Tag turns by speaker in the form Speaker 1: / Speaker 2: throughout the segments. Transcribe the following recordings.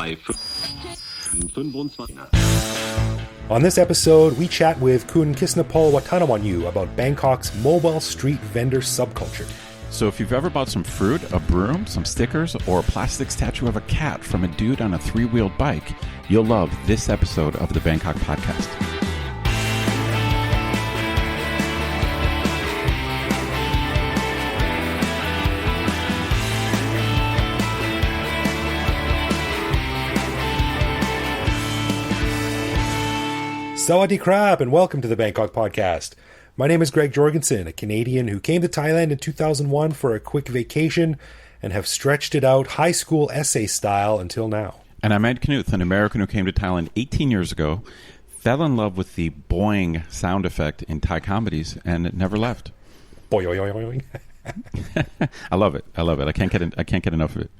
Speaker 1: Thai food. 25.
Speaker 2: On this episode, we chat with Kun Kisnaphol Wattanawanyoo about Bangkok's mobile street vendor subculture.
Speaker 3: So if you've ever bought some fruit, a broom, some stickers, or a plastic statue of a cat from a dude on a three-wheeled bike, you'll love this episode of the Bangkok Podcast.
Speaker 2: Sawadee krab, and welcome to the Bangkok Podcast. My name is Greg Jorgensen, a Canadian who came to Thailand in 2001 for a quick vacation and have stretched it out high school essay style until now.
Speaker 3: And I'm Ed Knuth, an American who came to Thailand 18 years ago, fell in love with the boing sound effect in Thai comedies, and it never left.
Speaker 2: Boing.
Speaker 3: I love it. I can't get enough of it.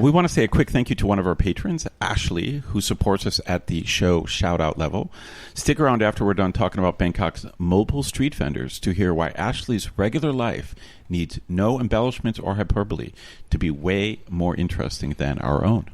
Speaker 3: We want to say a quick thank you to one of our patrons, Ashley, who supports us at the show shout-out level. Stick around after we're done talking about Bangkok's mobile street vendors to hear why Ashley's regular life needs no embellishments or hyperbole to be way more interesting than our own.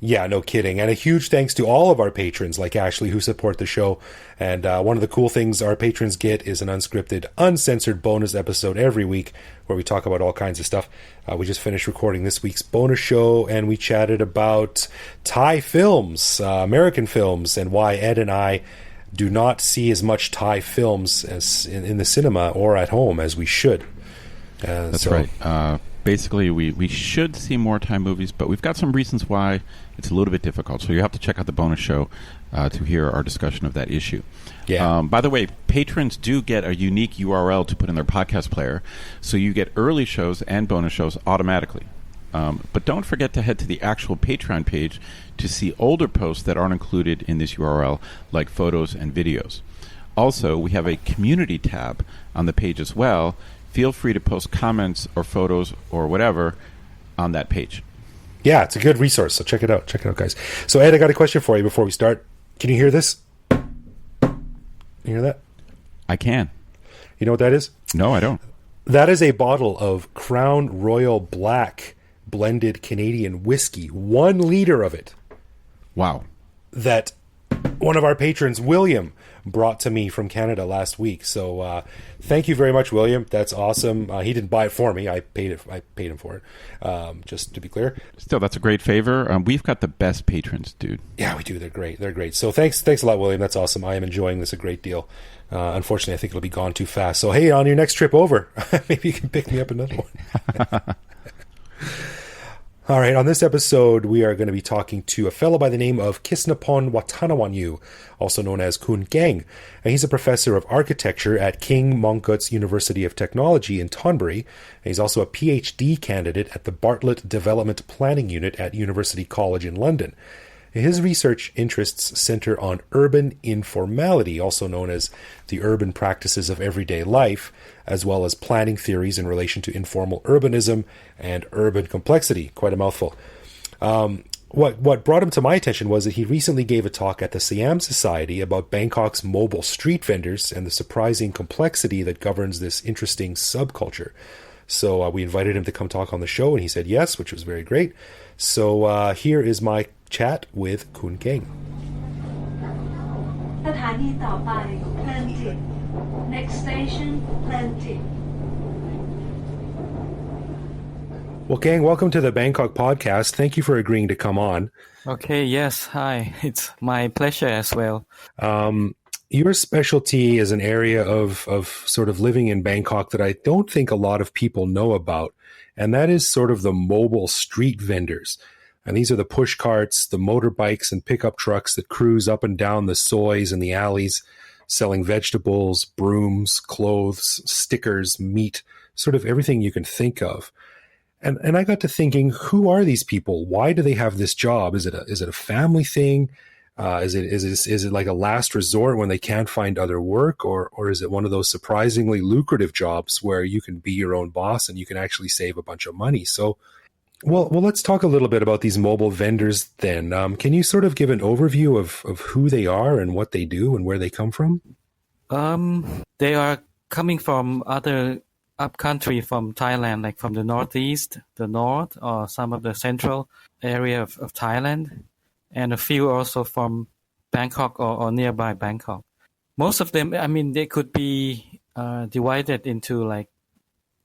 Speaker 2: Yeah, no kidding. And a huge thanks to all of our patrons like Ashley who support the show. And one of the cool things our patrons get is an unscripted, uncensored bonus episode every week where we talk about all kinds of stuff. We just finished recording this week's bonus show and we chatted about Thai films, American films, and why Ed and I do not see as much Thai films as in the cinema or at home as we should.
Speaker 3: That's right. Basically, we should see more Thai movies, but we've got some reasons why it's a little bit difficult. So you have to check out the bonus show to hear our discussion of that issue.
Speaker 2: Yeah.
Speaker 3: By the way, patrons do get a unique URL to put in their podcast player, so you get early shows and bonus shows automatically. But don't forget to head to the actual Patreon page to see older posts that aren't included in this URL, like photos and videos. Also, we have a community tab on the page as well. Feel free to post comments or photos or whatever on that page.
Speaker 2: Yeah, it's a good resource, so check it out. Check it out, guys. So, Ed, I got a question for you before we start. Can you hear this? You hear that?
Speaker 3: I can.
Speaker 2: You know what that is?
Speaker 3: No, I don't.
Speaker 2: That is a bottle of Crown Royal Black blended Canadian whiskey. 1 liter of it.
Speaker 3: Wow.
Speaker 2: That one of our patrons, William, brought to me from Canada last week. So thank you very much, William. That's awesome. He didn't buy it for me. I paid him for it, just to be clear.
Speaker 3: Still, that's a great favor. We've got the best patrons, dude.
Speaker 2: Yeah, we do. They're great. So thanks a lot, William. That's awesome. I am enjoying this a great deal. Unfortunately, I think it'll be gone too fast. So hey, on your next trip over, maybe you can pick me up another one. All right, on this episode, we are going to be talking to a fellow by the name of Kisnaphol Wattanawanyoo, also known as Keng. And he's a professor of architecture at King University of Technology in Thonburi. And he's also a PhD candidate at the Bartlett Development Planning Unit at University College in London. His research interests center on urban informality, also known as the urban practices of everyday life, as well as planning theories in relation to informal urbanism and urban complexity. Quite a mouthful. What brought him to my attention was that he recently gave a talk at the Siam Society about Bangkok's mobile street vendors and the surprising complexity that governs this interesting subculture. So we invited him to come talk on the show, and he said yes, which was very great. So here is my chat with Keng.
Speaker 4: สถานีต่อไปเพลินจิต Next station เพลินจิต
Speaker 2: Well, Keng, welcome to the Bangkok Podcast. Thank you for agreeing to come on.
Speaker 5: Okay, yes. Hi. It's my pleasure as well.
Speaker 2: Your specialty is an area of sort of living in Bangkok that I don't think a lot of people know about, and that is sort of the mobile street vendors. And these are the push carts, the motorbikes and pickup trucks that cruise up and down the sois and the alleys, selling vegetables, brooms, clothes, stickers, meat, sort of everything you can think of. And I got to thinking, who are these people? Why do they have this job? Is it a family thing? Is it like a last resort when they can't find other work, or is it one of those surprisingly lucrative jobs where you can be your own boss and you can actually save a bunch of money? So, well, let's talk a little bit about these mobile vendors then. Can you sort of give an overview of who they are and what they do and where they come from?
Speaker 5: They are coming from other upcountry from Thailand, like from the northeast, the north, or some of the central area of Thailand. and a few also from Bangkok or nearby Bangkok. Most of them, I mean, they could be divided into like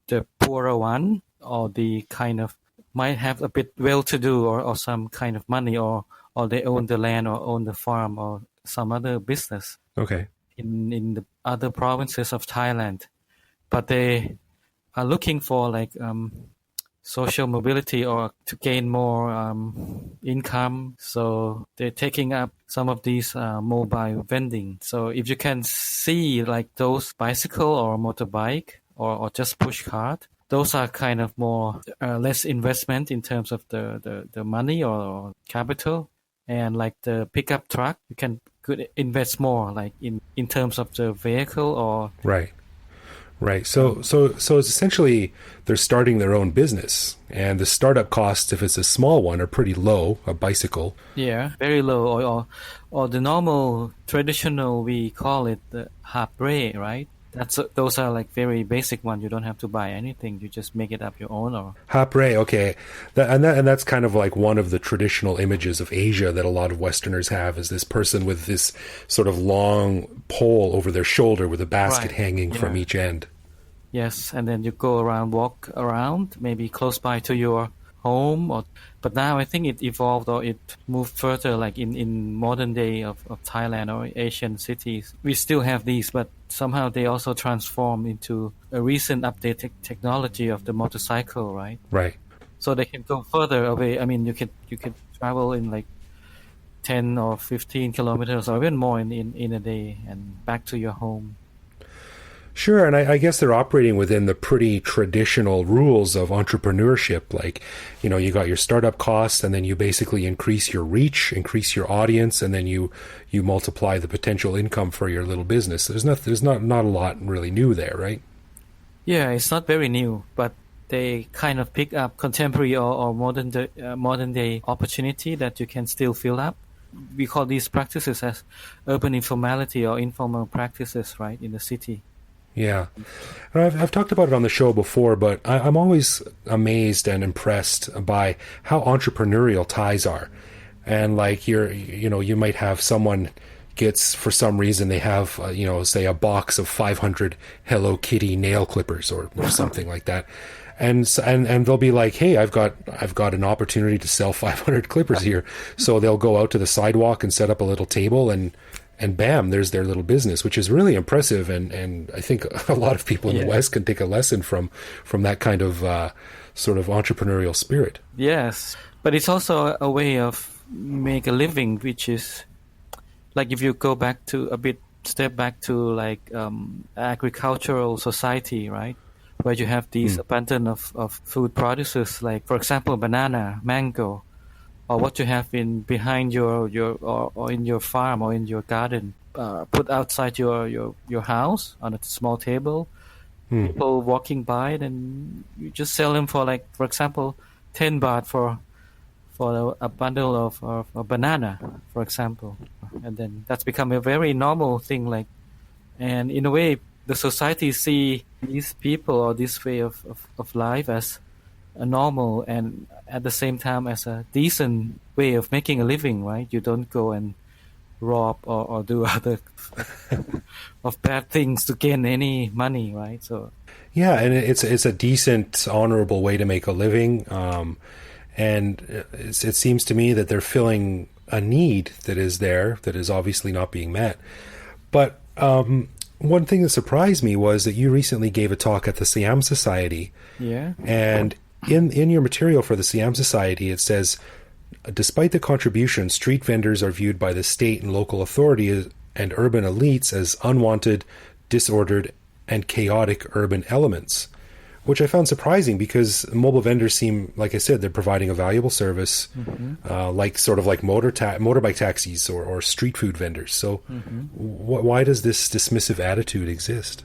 Speaker 5: the poorer one or the kind of might have a bit well-to-do or some kind of money or they own the land or own the farm or some other business
Speaker 2: Okay.
Speaker 5: in the other provinces of Thailand. But they are looking for like social mobility or to gain more income. So they're taking up some of these mobile vending. So if you can see like those bicycle or motorbike or just push cart, those are kind of more less investment in terms of the money or capital. And like the pickup truck, you could invest more like in terms of the vehicle or
Speaker 2: Right. Right. So it's essentially they're starting their own business, and the startup costs, if it's a small one, are pretty low. A bicycle.
Speaker 5: yeah, very low or the normal traditional we call it the habre, right? Those are like very basic ones. You don't have to buy anything. You just make it up your own or
Speaker 2: Hapre, okay. That's kind of like one of the traditional images of Asia that a lot of Westerners have, is this person with this sort of long pole over their shoulder with a basket
Speaker 5: Right.
Speaker 2: hanging from
Speaker 5: Yeah.
Speaker 2: each end.
Speaker 5: Yes, and then you go around, walk around, maybe close by to your home. But now I think it evolved or it moved further, like in modern day of Thailand or Asian cities. We still have these, but somehow they also transform into a recent updated technology of the motorcycle, right?
Speaker 2: Right.
Speaker 5: So they can go further away. I mean, you could travel in like 10 or 15 kilometers or even more in a day and back to your home.
Speaker 2: Sure, and I guess they're operating within the pretty traditional rules of entrepreneurship. Like, you got your startup costs, and then you basically increase your reach, increase your audience, and then you multiply the potential income for your little business. There's not a lot really new there, right?
Speaker 5: Yeah, it's not very new, but they kind of pick up contemporary or modern day opportunity that you can still fill up. We call these practices as urban informality or informal practices, right, in the city.
Speaker 2: Yeah. And I've talked about it on the show before, but I'm always amazed and impressed by how entrepreneurial Thais are. And like you might have someone gets, for some reason, they have, say a box of 500 Hello Kitty nail clippers or something like that. And they'll be like, hey, I've got an opportunity to sell 500 clippers here. So they'll go out to the sidewalk and set up a little table and bam, there's their little business, which is really impressive. And I think a lot of people in the West can take a lesson from that kind of sort of entrepreneurial spirit.
Speaker 5: Yes, but it's also a way of make a living, which is like if you go back to step back to like agricultural society, right? Where you have these abundance of food producers, like for example, banana, mango, or what you have behind your or in your farm or in your garden, put outside your house on a small table. People walking by, then you just sell them for like, for example, 10 baht for a bundle of a banana, for example, and then that's become a very normal thing. Like, and in a way, the society see these people or this way of life as a normal and at the same time as a decent way of making a living, right? You don't go and rob or do other of bad things to gain any money, right? So
Speaker 2: Yeah, and it's a decent, honorable way to make a living. And it seems to me that they're filling a need that is there that is obviously not being met. But one thing that surprised me was that you recently gave a talk at the Siam Society.
Speaker 5: yeah.
Speaker 2: And in your material for the Siam Society, it says, despite the contribution, street vendors are viewed by the state and local authorities and urban elites as unwanted, disordered, and chaotic urban elements, which I found surprising because mobile vendors seem, like I said, they're providing a valuable service, like motorbike taxis or street food vendors. So why does this dismissive attitude exist?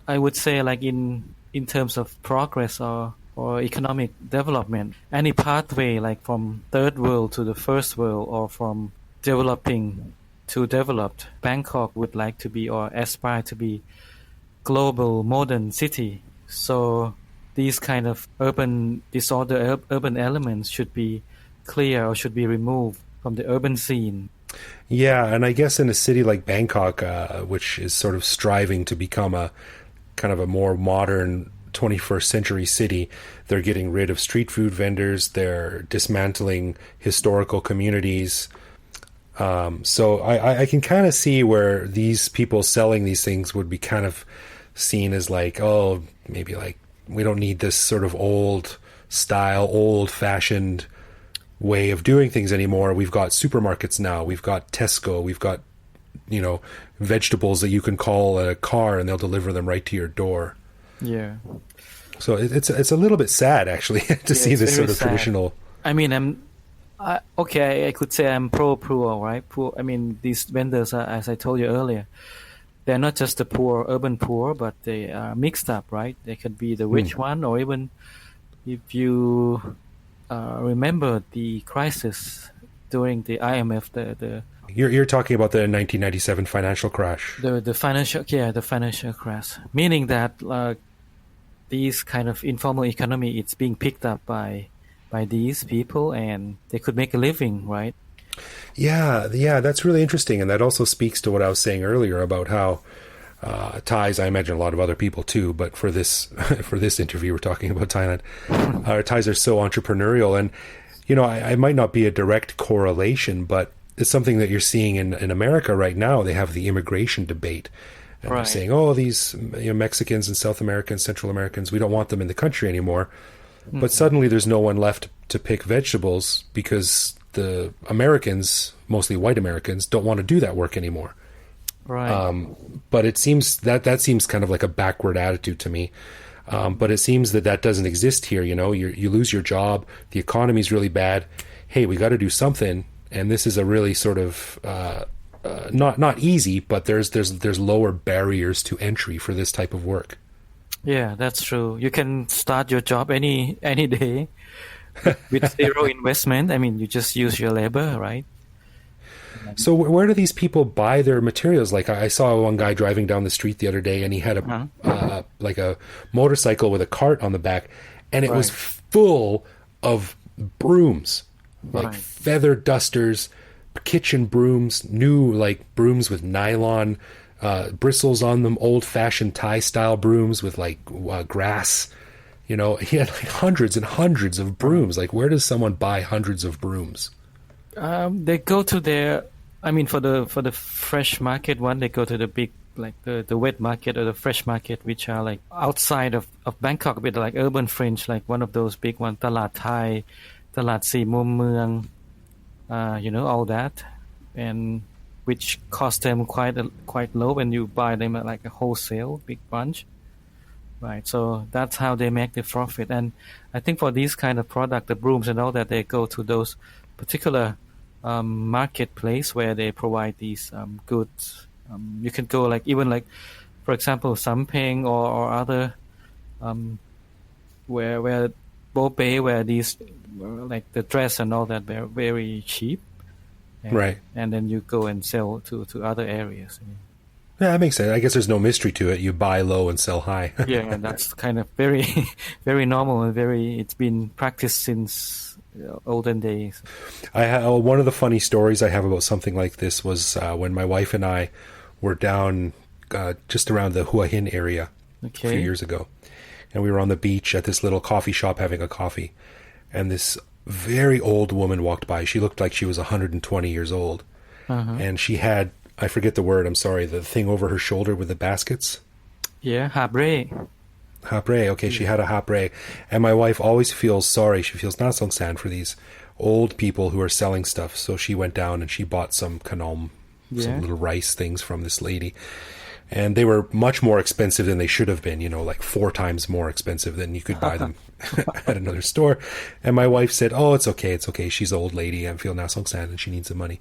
Speaker 5: I would say like in terms of progress or economic development, any pathway like from third world to the first world or from developing to developed, Bangkok would like to be or aspire to be global modern city. So these kind of urban elements should be clear or should be removed from the urban scene.
Speaker 2: Yeah, and I guess in a city like Bangkok, which is sort of striving to become a kind of a more modern 21st century city, they're getting rid of street food vendors, they're dismantling historical communities. So I can kind of see where these people selling these things would be kind of seen as like, oh, maybe like we don't need this sort of old style, old fashioned way of doing things anymore. We've got supermarkets now. We've got Tesco. We've got, vegetables that you can call a car and they'll deliver them right to your door.
Speaker 5: Yeah.
Speaker 2: So it's a little bit sad actually to see this sort of
Speaker 5: sad.
Speaker 2: traditional.
Speaker 5: I mean, I could say I'm pro-poor, right? Poor. I mean, these vendors are, as I told you earlier, they're not just the poor, urban poor, but they are mixed up, right? They could be the rich one, or even if you remember the crisis during the IMF, the
Speaker 2: You're talking about the 1997 financial crash.
Speaker 5: the financial crash, meaning that these kind of informal economy, it's being picked up by these people, and they could make a living, right?
Speaker 2: Yeah, that's really interesting, and that also speaks to what I was saying earlier about how Thais, I imagine a lot of other people too, but for this interview, we're talking about Thailand. Thais are so entrepreneurial, and I might not be a direct correlation, but it's something that you're seeing in America right now. They have the immigration debate, and they're saying, "Oh, these Mexicans and South Americans, Central Americans, we don't want them in the country anymore." But suddenly, there's no one left to pick vegetables because the Americans, mostly white Americans, don't want to do that work anymore.
Speaker 5: Right.
Speaker 2: But it seems that seems kind of like a backward attitude to me. But it seems that doesn't exist here. You lose your job. The economy's really bad. Hey, we got to do something. And this is a really sort of not easy, but there's lower barriers to entry for this type of work.
Speaker 5: Yeah, that's true. You can start your job any day with zero investment. I mean, you just use your labor, right?
Speaker 2: So where do these people buy their materials? Like I saw one guy driving down the street the other day, and he had like a motorcycle with a cart on the back, and it was full of brooms, like feather dusters, kitchen brooms, new like brooms with nylon bristles on them, old-fashioned Thai-style brooms with like grass. He had like hundreds and hundreds of brooms. Like, where does someone buy hundreds of brooms?
Speaker 5: They go to their, for the fresh market one, they go to the big, like the wet market or the fresh market, which are like outside of Bangkok, a bit like urban fringe, like one of those big ones, Talat Thai, Talat Si Mum Mueang, all that, and which cost them quite low when you buy them at like a wholesale big bunch. Right, so that's how they make the profit. And I think for these kind of product, the brooms and all that, they go to those particular marketplace where they provide these goods. You can go like even like, for example, Sampeng or other where Bopei, where these like the dress and all that, they're very cheap.
Speaker 2: Right.
Speaker 5: And then you go and sell to other areas.
Speaker 2: Yeah, that makes sense. I guess there's no mystery to it. You buy low and sell high.
Speaker 5: Yeah, and that's kind of very, very normal and it's been practiced since olden days.
Speaker 2: One of the funny stories I have about something like this was when my wife and I were down just around the Hua Hin area a few years ago. And we were on the beach at this little coffee shop having a coffee. And this very old woman walked by. She looked like she was 120 years old. And she had, I forget the word, I'm sorry, the thing over her shoulder with the baskets.
Speaker 5: Yeah, habre.
Speaker 2: Habre, okay, she had a habre. And my wife always feels sorry. She feels not songsan for these old people who are selling stuff. So she went down and she bought some kanom, some little rice things from this lady. And they were much more expensive than they should have been, like 4 times more expensive than you could buy them at another store. And my wife said, oh, it's okay. She's an old lady. I feel nasong san and she needs the money.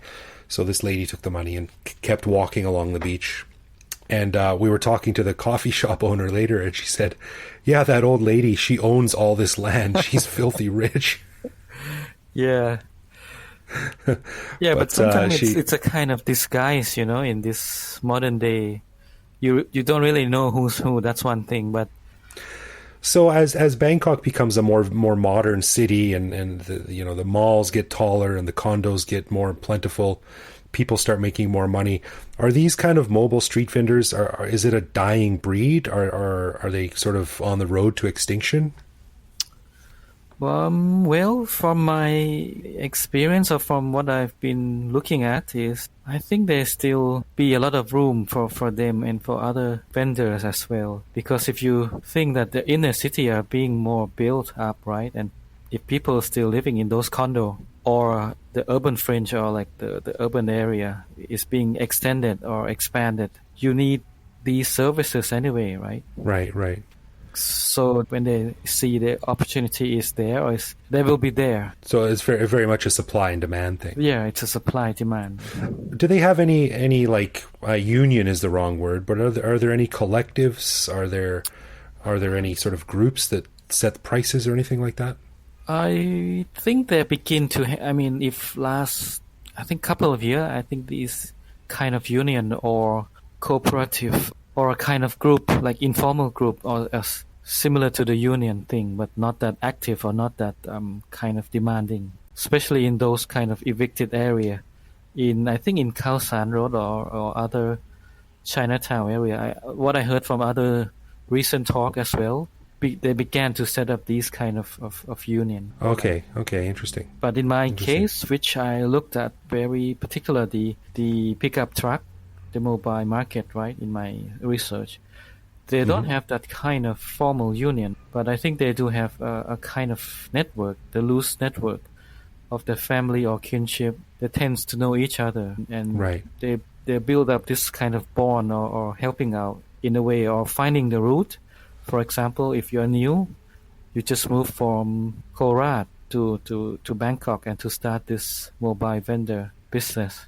Speaker 2: So this lady took the money and kept walking along the beach. And we were talking to the coffee shop owner later, and she said, yeah, that old lady, she owns all this land. She's filthy rich.
Speaker 5: Yeah. Yeah, but sometimes it's a kind of disguise, in this modern day. You don't really know who's who. That's one thing, but
Speaker 2: So as Bangkok becomes a more modern city, and the malls get taller and the condos get more plentiful, people start making more money. Are these kind of mobile street vendors? Is it a dying breed? Are they sort of on the road to extinction?
Speaker 5: Well, from my experience or from what I've been looking at is I think there still be a lot of room for them and for other vendors as well. Because if you think that the inner city are being more built up, right? And if people are still living in those condo or the urban fringe or like the urban area is being extended or expanded, you need these services anyway, right?
Speaker 2: Right.
Speaker 5: So when they see the opportunity is there, they will be there.
Speaker 2: So it's very, very much a supply and demand thing.
Speaker 5: Yeah, it's a supply demand.
Speaker 2: Do they have any like union is the wrong word, but are there any collectives? Are there any sort of groups that set prices or anything like that?
Speaker 5: I think they begin to. I think couple of years, I think these kind of union or cooperative or a kind of group, like informal group, or similar to the union thing, but not that active or not that kind of demanding, especially in those kind of evicted area. I think in Khao San Road or other Chinatown area. What I heard from other recent talk as well, they began to set up these kind of union.
Speaker 2: Okay, interesting.
Speaker 5: But in my case, which I looked at very particular, the pickup truck, the mobile market, right, in my research, they don't have that kind of formal union, but I think they do have a kind of network, the loose network of the family or kinship that tends to know each other, and
Speaker 2: right.
Speaker 5: they build up this kind of bond or helping out in a way, or finding the route. For example, if you're new, you just move from Korat to Bangkok and to start this mobile vendor business,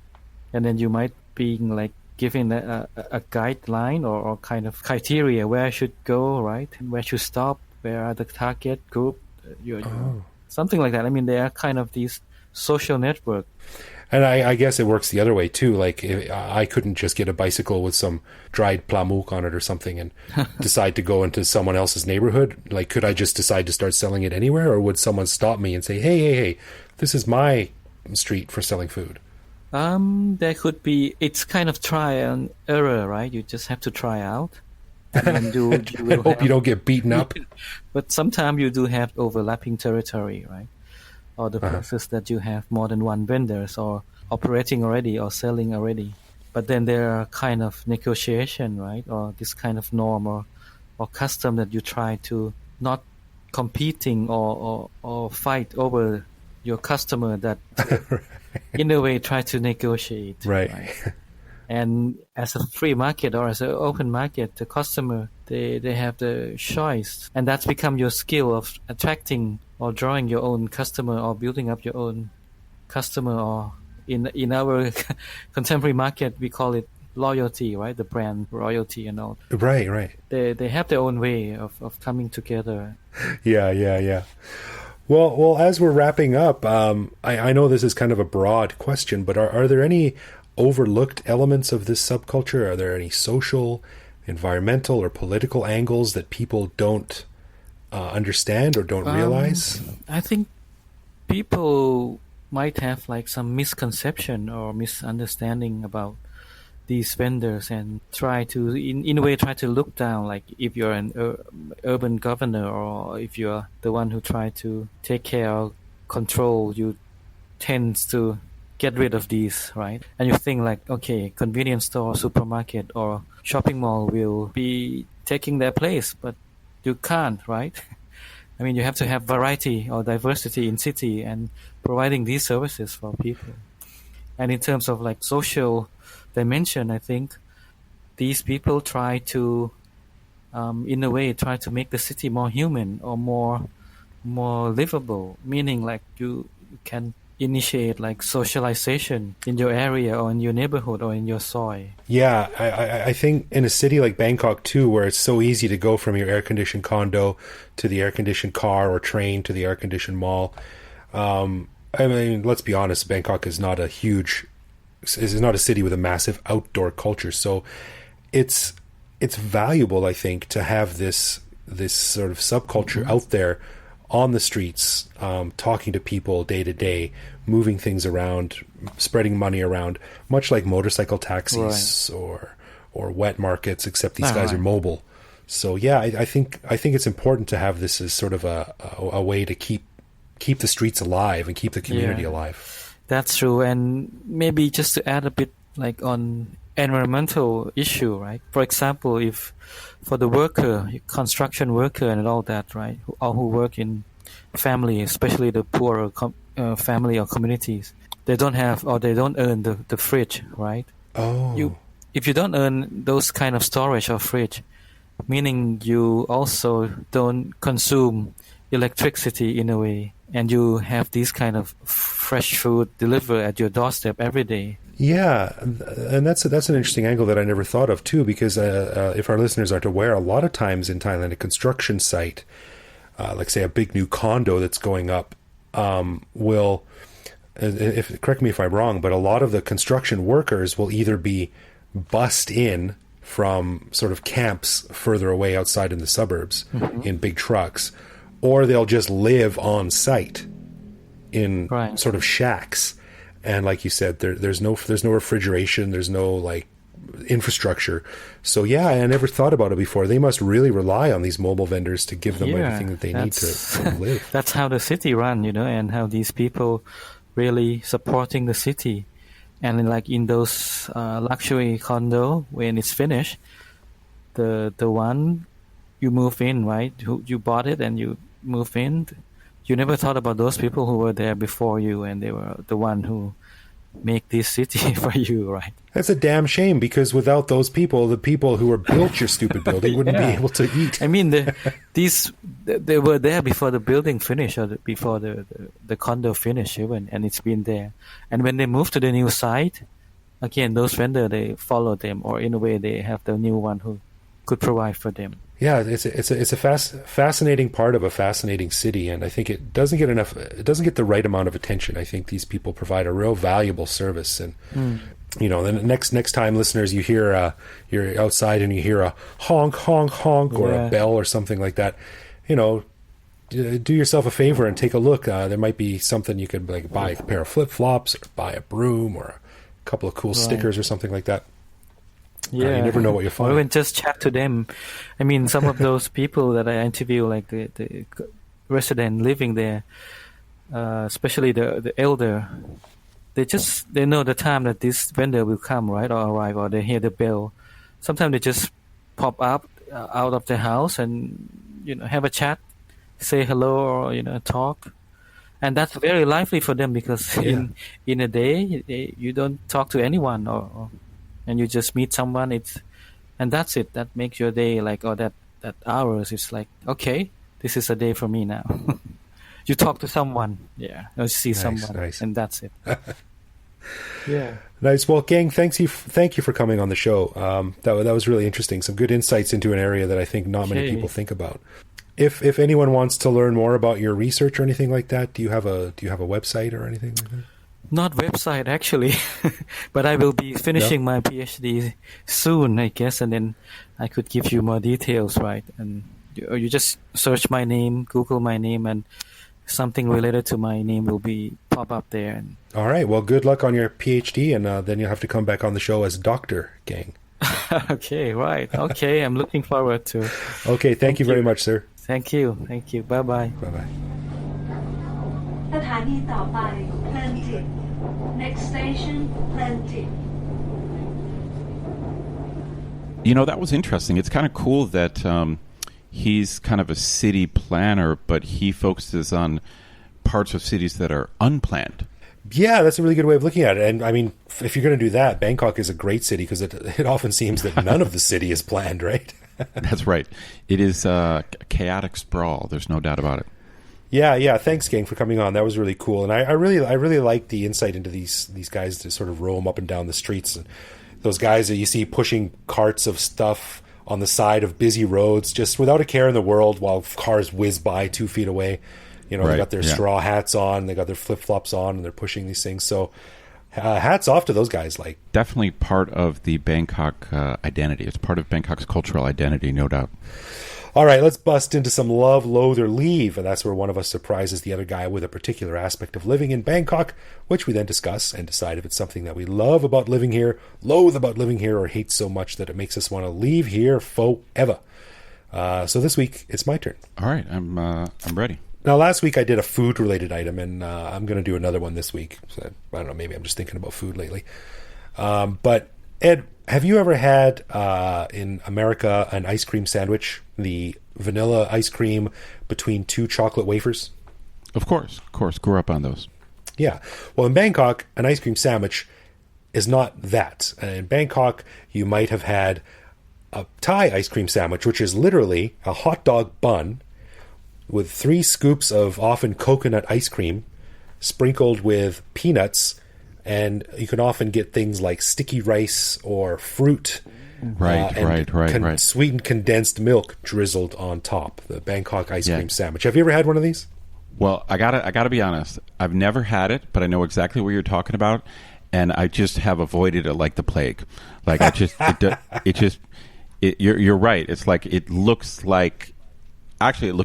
Speaker 5: and then you might be like given a guideline or kind of criteria where I should go, right? And where should stop, where are the target group, something like that. I mean, there are kind of these social network.
Speaker 2: And I guess it works the other way too. Like I couldn't just get a bicycle with some dried plamuk on it or something and decide to go into someone else's neighborhood. Like, could I just decide to start selling it anywhere, or would someone stop me and say, hey, this is my street for selling food?
Speaker 5: There could be. It's kind of try and error, right? You just have to try out. And you will
Speaker 2: hope you don't get beaten up.
Speaker 5: But sometimes you do have overlapping territory, right? Or the places that you have more than one vendors or operating already or selling already. But then there are kind of negotiation, right? Or this kind of norm or custom that you try to not competing or fight over your customer, that in a way try to negotiate.
Speaker 2: Right.
Speaker 5: And as a free market or as an open market, the customer, they have the choice. And that's become your skill of attracting or drawing your own customer or building up your own customer, or in our contemporary market, we call it loyalty, right? The brand royalty and all.
Speaker 2: Right.
Speaker 5: They have their own way of coming together.
Speaker 2: Yeah. Well, as we're wrapping up, I know this is kind of a broad question, but are there any overlooked elements of this subculture? Are there any social, environmental, or political angles that people don't understand or don't realize?
Speaker 5: I think people might have like some misconception or misunderstanding about these vendors and try to, in a way, try to look down. Like if you're an urban governor or if you're the one who try to take care or control, you tends to get rid of these, right? And you think like, okay, convenience store, supermarket, or shopping mall will be taking their place, but you can't, right? I mean, you have to have variety or diversity in city and providing these services for people. And in terms of like social dimension, I think these people try to, in a way, try to make the city more human or more livable. Meaning, like you can initiate like socialization in your area or in your neighborhood or in your soil.
Speaker 2: Yeah, I think in a city like Bangkok too, where it's so easy to go from your air-conditioned condo to the air-conditioned car or train to the air-conditioned mall. I mean, let's be honest, Bangkok is not a city with a massive outdoor culture. So it's valuable, I think, to have this this sort of subculture out there on the streets, talking to people day to day, moving things around, spreading money around, much like motorcycle taxis or wet markets, except these guys are mobile. So yeah, I think it's important to have this as sort of a way to keep the streets alive and keep the community alive.
Speaker 5: That's true. And maybe just to add a bit like on environmental issue, right? For example, if for the worker, construction worker and all that, right? Who work in family, especially the poorer family or communities, they don't have or they don't earn the fridge, right?
Speaker 2: Oh.
Speaker 5: If you don't earn those kind of storage or fridge, meaning you also don't consume electricity in a way, and you have this kind of fresh food delivered at your doorstep every day.
Speaker 2: Yeah, and that's an interesting angle that I never thought of too, because if our listeners aren't aware, a lot of times in Thailand, a construction site, like say a big new condo that's going up, will, correct me if I'm wrong, but a lot of the construction workers will either be bussed in from sort of camps further away outside in the suburbs in big trucks, or they'll just live on site in sort of shacks. And like you said, there's no refrigeration, there's no like infrastructure. So yeah, I never thought about it before. They must really rely on these mobile vendors to give them everything that they need to live.
Speaker 5: That's how the city run, and how these people really supporting the city. And like in those luxury condo, when it's finished, the one you move in, right? You bought it and you move in. You never thought about those people who were there before you, and they were the one who make this city for you, right?
Speaker 2: That's a damn shame, because without those people, the people who were built your stupid building wouldn't be able to eat.
Speaker 5: I mean, they were there before the building finished, or before the condo finished even, and it's been there. And when they move to the new site, again, those vendors, they follow them, or in a way they have the new one who could provide for them.
Speaker 2: Yeah, it's a fascinating part of a fascinating city, and I think it doesn't get the right amount of attention. I think these people provide a real valuable service, and then next time, listeners, you hear you're outside and you hear a honk honk honk or a bell or something like that, do yourself a favor and take a look. There might be something you could like buy a pair of flip flops, or buy a broom, or a couple of cool stickers or something like that.
Speaker 5: Yeah,
Speaker 2: you never know what you'll find.
Speaker 5: Or even just chat to them. I mean, some of those people that I interview, like the resident living there, especially the elder, they know the time that this vendor will come, right, or arrive, or they hear the bell. Sometimes they just pop up out of the house and have a chat, say hello, or talk, and that's very lively for them, because in a day you don't talk to anyone, and you just meet someone, and that's it. That makes your day that hours. It's like, okay, this is a day for me now. You talk to someone, or see someone, and that's it. Yeah,
Speaker 2: nice. Well, Keng, thank you for coming on the show. That was really interesting. Some good insights into an area that I think not many people think about. If anyone wants to learn more about your research or anything like that, do you have a website or anything like that?
Speaker 5: Not website, actually, but I will be finishing my PhD soon, I guess, and then I could give you more details, right? And you just search my name, Google my name, and something related to my name will pop up there.
Speaker 2: All right. Well, good luck on your PhD, and then you'll have to come back on the show as Dr. Keng.
Speaker 5: Okay, right. Okay, I'm looking forward to.
Speaker 2: Okay, thank you very much, sir.
Speaker 5: Thank you. Bye-bye.
Speaker 2: Bye-bye.
Speaker 4: สถานีต่อไปเพลินจิต Next station เพลินจิต
Speaker 3: That was interesting. It's kind of cool that he's kind of a city planner, but he focuses on parts of cities that are unplanned.
Speaker 2: Yeah, that's a really good way of looking at it. And I mean, if you're going to do that, Bangkok is a great city, because it often seems that none of the city is planned, right?
Speaker 3: That's right. It is a chaotic sprawl. There's no doubt about it.
Speaker 2: Yeah. Thanks, Keng, for coming on. That was really cool, and I really like the insight into these guys to sort of roam up and down the streets, and those guys that you see pushing carts of stuff on the side of busy roads, just without a care in the world, while cars whiz by 2 feet away. They got their straw hats on, they got their flip flops on, and they're pushing these things. So, hats off to those guys.
Speaker 3: Definitely part of the Bangkok identity. It's part of Bangkok's cultural identity, no doubt.
Speaker 2: All right, let's bust into some love, loathe, or leave. And that's where one of us surprises the other guy with a particular aspect of living in Bangkok, which we then discuss and decide if it's something that we love about living here, loathe about living here, or hate so much that it makes us want to leave here forever. So this week, it's my turn.
Speaker 3: All right, I'm ready.
Speaker 2: Now, last week I did a food-related item, and I'm going to do another one this week. So, I don't know, maybe I'm just thinking about food lately. But, Ed, have you ever had, in America, an ice cream sandwich? The vanilla ice cream between two chocolate wafers?
Speaker 3: Of course. Grew up on those.
Speaker 2: Yeah. Well, in Bangkok, an ice cream sandwich is not that. In Bangkok, you might have had a Thai ice cream sandwich, which is literally a hot dog bun with 3 scoops of often coconut ice cream sprinkled with peanuts, and you can often get things like sticky rice or fruit.
Speaker 3: Right.
Speaker 2: Sweetened condensed milk drizzled on top. The Bangkok ice cream sandwich. Have you ever had one of these?
Speaker 3: Well, I gotta be honest. I've never had it, but I know exactly what you're talking about, and I just have avoided it like the plague. Like you're right. It's like it looks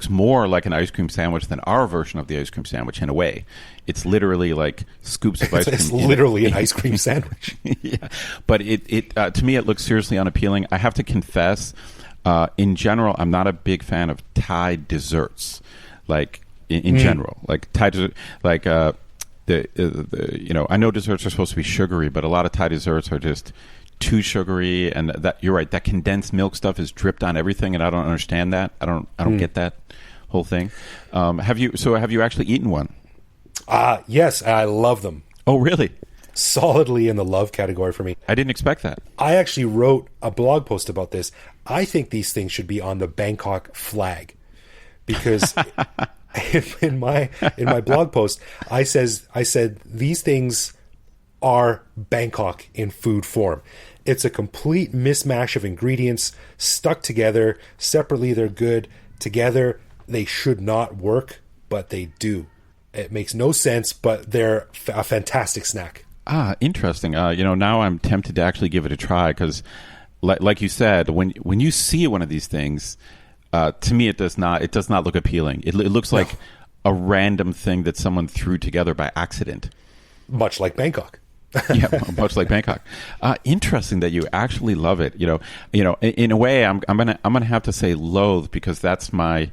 Speaker 3: more like an ice cream sandwich than our version of the ice cream sandwich in a way. It's literally like scoops of ice cream.
Speaker 2: It's literally an ice cream sandwich.
Speaker 3: Yeah, but it to me it looks seriously unappealing. I have to confess, in general, I'm not a big fan of Thai desserts. Like in general, like Thai dessert, like I know desserts are supposed to be sugary, but a lot of Thai desserts are just too sugary, and that you're right. That condensed milk stuff is dripped on everything, and I don't understand that. I don't get that whole thing. Have you actually eaten one?
Speaker 2: Yes, I love them.
Speaker 3: Oh, really?
Speaker 2: Solidly in the love category for me.
Speaker 3: I didn't expect that.
Speaker 2: I actually wrote a blog post about this. I think these things should be on the Bangkok flag, because in my blog post, I said these things are Bangkok in food form. It's a complete mismatch of ingredients stuck together. Separately, they're good. Together, they should not work, but they do. It makes no sense, but they're a fantastic snack.
Speaker 3: Interesting. Now I'm tempted to actually give it a try because, like you said, when you see one of these things, to me it does not look appealing. It looks like a random thing that someone threw together by accident.
Speaker 2: Much like Bangkok.
Speaker 3: Yeah, much like Bangkok. Interesting that you actually love it. In a way, I'm gonna have to say loathe, because that's my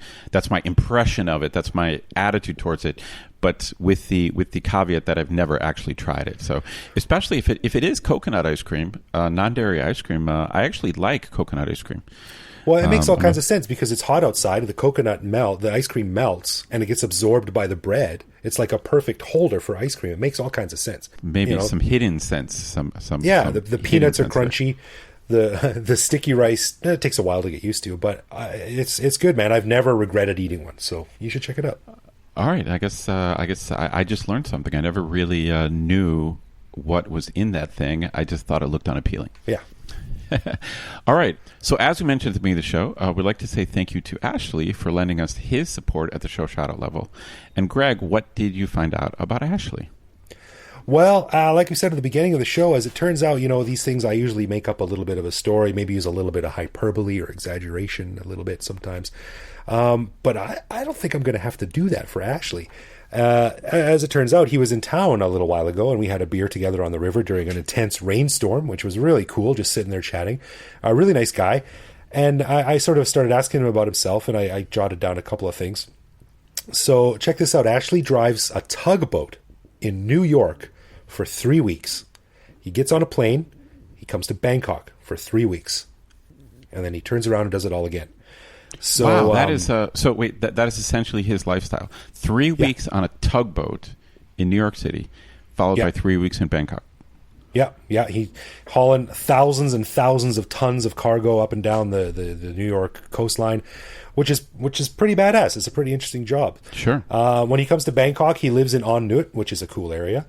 Speaker 3: impression of it. That's my attitude towards it. But with the caveat that I've never actually tried it. So especially if it is coconut ice cream, non-dairy ice cream, I actually like coconut ice cream.
Speaker 2: Well, it makes all kinds of sense because it's hot outside. The ice cream melts, and it gets absorbed by the bread. It's like a perfect holder for ice cream. It makes all kinds of sense.
Speaker 3: Maybe some hidden sense.
Speaker 2: The peanuts are crunchy. The sticky rice, it takes a while to get used to, but it's good, man. I've never regretted eating one, so you should check it out.
Speaker 3: All right, I guess I just learned something. I never really knew what was in that thing. I just thought it looked unappealing.
Speaker 2: Yeah.
Speaker 3: All right. So as we mentioned at the beginning of the show, we'd like to say thank you to Ashley for lending us his support at the show shout-out level. And Greg, what did you find out about Ashley?
Speaker 2: Well, like we said at the beginning of the show, as it turns out, these things I usually make up a little bit of a story, maybe use a little bit of hyperbole or exaggeration a little bit sometimes. But I don't think I'm going to have to do that for Ashley. As it turns out, he was in town a little while ago, and we had a beer together on the river during an intense rainstorm, which was really cool, just sitting there chatting. A really nice guy. And I sort of started asking him about himself, and I jotted down a couple of things. So check this out. Ashley drives a tugboat in New York for 3 weeks. He gets on a plane. He comes to Bangkok for 3 weeks. And then he turns around and does it all again. So,
Speaker 3: wow, that is that is essentially his lifestyle. 3 weeks on a tugboat in New York City, followed by 3 weeks in Bangkok.
Speaker 2: Yeah. He hauling thousands and thousands of tons of cargo up and down the New York coastline, which is pretty badass. It's a pretty interesting job.
Speaker 3: Sure.
Speaker 2: When he comes to Bangkok, he lives in On Nut, which is a cool area.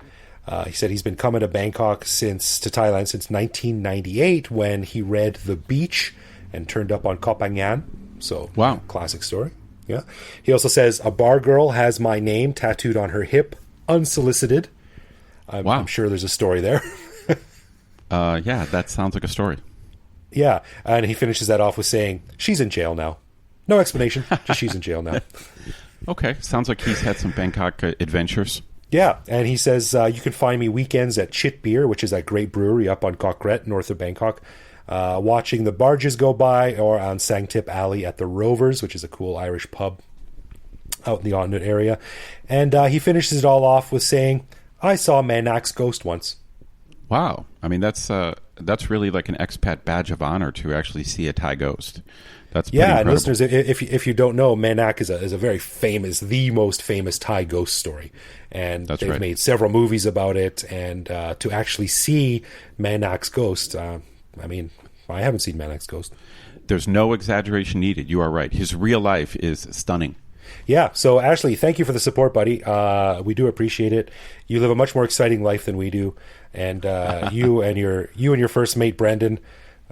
Speaker 2: He said he's been coming to Thailand since 1998, when he read The Beach and turned up on Koh Phangan. So,
Speaker 3: wow,
Speaker 2: classic story. Yeah. He also says, a bar girl has my name tattooed on her hip, unsolicited. I'm sure there's a story there.
Speaker 3: Yeah, that sounds like a story.
Speaker 2: Yeah. And he finishes that off with saying, she's in jail now. No explanation. Just she's in jail now.
Speaker 3: Okay. Sounds like he's had some Bangkok adventures.
Speaker 2: Yeah, and he says you can find me weekends at Chit Beer, which is that great brewery up on Koh Kret, north of Bangkok, watching the barges go by, or on Sang Tip Alley at the Rovers, which is a cool Irish pub out in the Onut area. And he finishes it all off with saying, I saw Manak's ghost once.
Speaker 3: Wow. I mean, that's really like an expat badge of honor to actually see a Thai ghost. That's pretty incredible.
Speaker 2: And listeners, if you don't know, Manak is a very famous, the most famous Thai ghost story, and they've made several movies about it. And to actually see Manak's ghost, I mean, I haven't seen Manak's ghost.
Speaker 3: There's no exaggeration needed. You are right. His real life is stunning.
Speaker 2: Yeah. So Ashley, thank you for the support, buddy. We do appreciate it. You live a much more exciting life than we do, and you and your first mate Brendan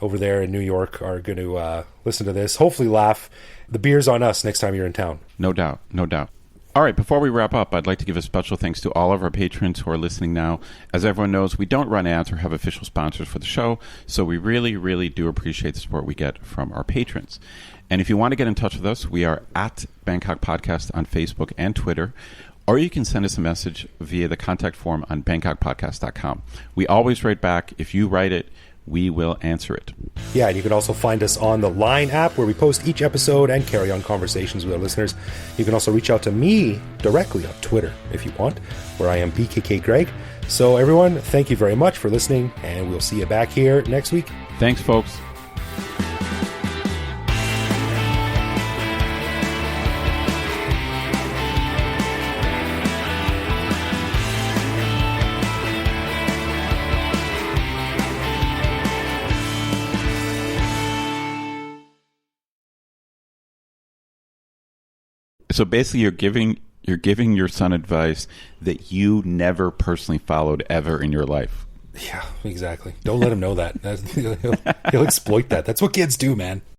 Speaker 2: over there in New York are going to listen to this, hopefully laugh. The beer's on us next time you're in town.
Speaker 3: No doubt. No doubt. All right, before we wrap up, I'd like to give a special thanks to all of our patrons who are listening now. As everyone knows, we don't run ads or have official sponsors for the show, so we really, really do appreciate the support we get from our patrons. And if you want to get in touch with us, we are at Bangkok Podcast on Facebook and Twitter, or you can send us a message via the contact form on bangkokpodcast.com. We always write back. If you write it, we will answer it.
Speaker 2: Yeah, and you can also find us on the Line app where we post each episode and carry on conversations with our listeners. You can also reach out to me directly on Twitter if you want, where I am BKK Greg. So everyone, thank you very much for listening, and we'll see you back here next week.
Speaker 3: Thanks, folks. So basically, you're giving your son advice that you never personally followed ever in your life.
Speaker 2: Yeah, exactly. Don't let him know that. He'll exploit that. That's what kids do, man.